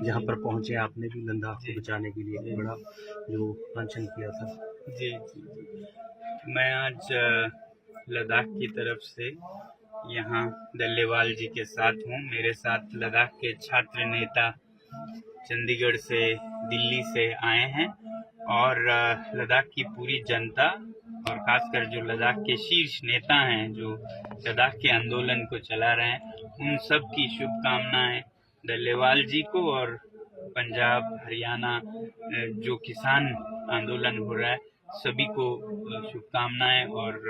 जहाँ पर पहुँचे आपने भी लद्दाख को बचाने के लिए बड़ा जो मंचन किया था। जी जी जी। मैं आज लद्दाख की तरफ से यहाँ डल्लेवाल जी के साथ हूँ। मेरे साथ लद्दाख के छात्र नेता चंडीगढ़ से, दिल्ली से आए हैं और लद्दाख की पूरी जनता और खासकर जो लद्दाख के शीर्ष नेता हैं जो लद्दाख के आंदोलन को चला रहे हैं, उन सब की शुभकामनाएं डल्लेवाल जी को और पंजाब हरियाणा जो किसान आंदोलन हो रहा है सभी को शुभकामनाएं और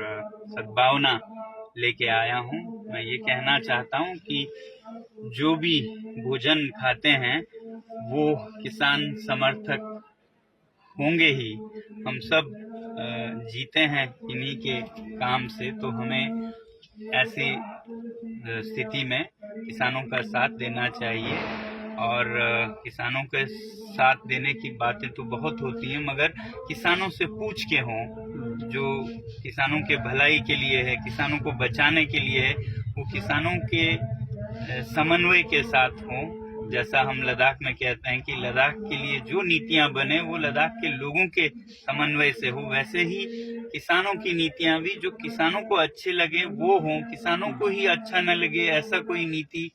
सद्भावना लेके आया हूँ। मैं ये कहना चाहता हूँ कि जो भी भोजन खाते हैं वो किसान समर्थक होंगे ही। हम सब जीते हैं इन्हीं के काम से, तो हमें ऐसी स्थिति में किसानों का साथ देना चाहिए। और किसानों के साथ देने की बातें तो बहुत होती हैं, मगर किसानों से पूछ के हों, जो किसानों के भलाई के लिए है, किसानों को बचाने के लिए है, वो किसानों के समन्वय के साथ हों। जैसा हम लद्दाख में कहते हैं कि लद्दाख के लिए जो नीतियां बने वो लद्दाख के लोगों के समन्वय से हो, वैसे ही किसानों की नीतियां भी जो किसानों को अच्छे लगे वो हों। किसानों को ही अच्छा न लगे ऐसा कोई नीति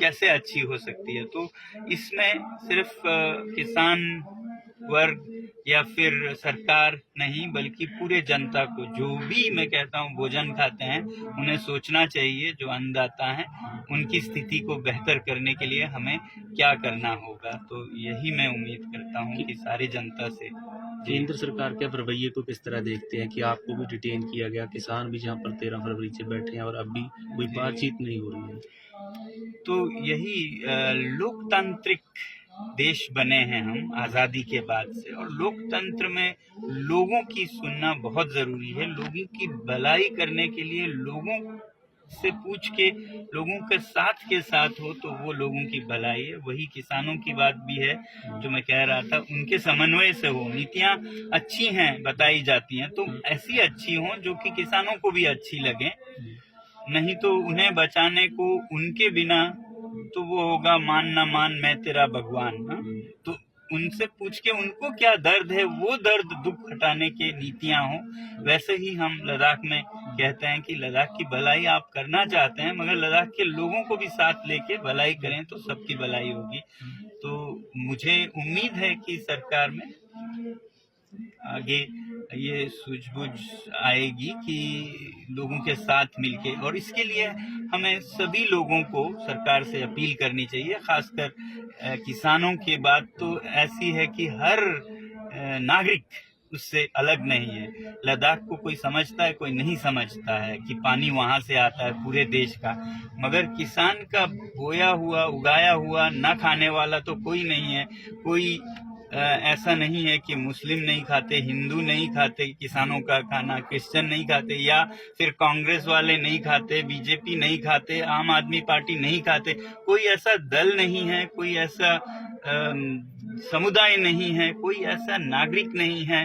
कैसे अच्छी हो सकती है। तो इसमें सिर्फ किसान वर्ग या फिर सरकार नहीं, बल्कि पूरे जनता को, जो भी मैं कहता हूँ भोजन खाते हैं, उन्हें सोचना चाहिए, जो अन्नदाता हैं उनकी स्थिति को बेहतर करने के लिए हमें क्या करना होगा। तो यही मैं उम्मीद करता हूँ कि सारी जनता से। केंद्र सरकार के रवैये को किस तरह देखते हैं कि आपको भी डिटेन किया गया, किसान भी जहाँ पर 13 फरवरी से बैठे हैं और अब भी कोई बातचीत नहीं हो रही है? तो यही लोकतांत्रिक देश बने हैं हम आज़ादी के बाद से, और लोकतंत्र में लोगों की सुनना बहुत ज़रूरी है। लोगों की भलाई करने के लिए लोगों से पूछ के, लोगों के साथ हो तो वो लोगों की भलाई है। वही किसानों की बात भी है जो मैं कह रहा था, उनके समन्वय से हो। नीतियाँ अच्छी हैं बताई जाती हैं तो ऐसी अच्छी हों जो कि किसानों को भी अच्छी लगे, नहीं तो उन्हें बचाने को उनके बिना तो वो होगा मान ना मान मैं तेरा भगवान। तो उनसे पूछ के उनको क्या दर्द है, वो दर्द दुख हटाने के नीतियां हो। वैसे ही हम लद्दाख में कहते हैं कि लद्दाख की भलाई आप करना चाहते हैं, मगर लद्दाख के लोगों को भी साथ लेके भलाई करें तो सबकी भलाई होगी। तो मुझे उम्मीद है कि सरकार में आगे ये सूझबूझ आएगी कि लोगों के साथ मिलके, और इसके लिए हमें सभी लोगों को सरकार से अपील करनी चाहिए। खासकर किसानों की बात तो ऐसी है कि हर नागरिक उससे अलग नहीं है। लद्दाख को कोई समझता है, कोई नहीं समझता है कि पानी वहां से आता है पूरे देश का, मगर किसान का बोया हुआ उगाया हुआ ना खाने वाला तो कोई नहीं है। कोई ऐसा नहीं है कि मुस्लिम नहीं खाते, हिंदू नहीं खाते किसानों का खाना, क्रिश्चियन नहीं खाते, या फिर कांग्रेस वाले नहीं खाते, बीजेपी नहीं खाते, आम आदमी पार्टी नहीं खाते। कोई ऐसा दल नहीं है, कोई ऐसा समुदाय नहीं है, कोई ऐसा नागरिक नहीं है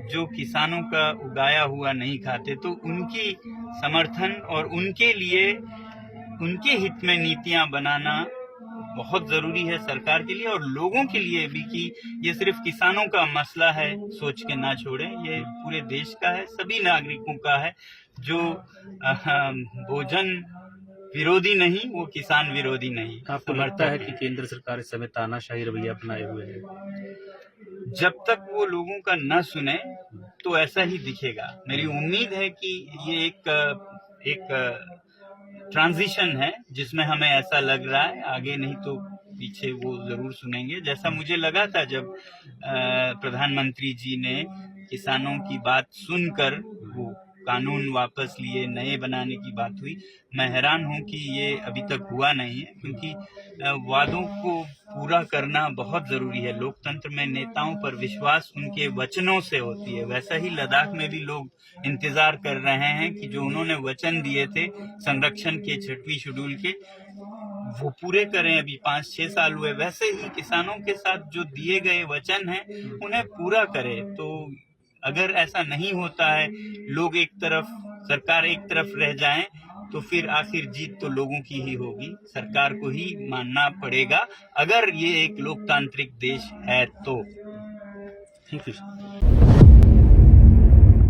जो किसानों का उगाया हुआ नहीं खाते। तो उनकी समर्थन और उनके लिए, उनके हित में नीतियां बनाना बहुत जरूरी है सरकार के लिए और लोगों के लिए भी, कि ये सिर्फ किसानों का मसला है सोच के ना छोड़ें। ये पूरे देश का है, सभी नागरिकों का है। जो भोजन विरोधी नहीं, वो किसान विरोधी नहीं। आपको लगता है कि केंद्र सरकार इस समय तानाशाही रवैया अपनाए हुए है? जब तक वो लोगों का न सुने तो ऐसा ही दिखेगा। मेरी उम्मीद है कि ये एक ट्रांजिशन है जिसमें हमें ऐसा लग रहा है, आगे नहीं तो पीछे वो जरूर सुनेंगे। जैसा मुझे लगा था जब प्रधानमंत्री जी ने किसानों की बात सुनकर वो कानून वापस लिए, नए बनाने की बात हुई। मैं हैरान हूं कि ये अभी तक हुआ नहीं है, क्योंकि वादों को पूरा करना बहुत जरूरी है। लोकतंत्र में नेताओं पर विश्वास उनके वचनों से होती है। वैसा ही लद्दाख में भी लोग इंतजार कर रहे हैं कि जो उन्होंने वचन दिए थे संरक्षण के 6वीं शेड्यूल के, वो पूरे करें। अभी 5-6 साल हुए। वैसे ही किसानों के साथ जो दिए गए वचन हैं उन्हें पूरा करें। तो अगर ऐसा नहीं होता है, लोग एक तरफ, सरकार एक तरफ रह जाएं, तो फिर आखिर जीत तो लोगों की ही होगी, सरकार को ही मानना पड़ेगा अगर ये एक लोकतांत्रिक देश है तो। Thank you.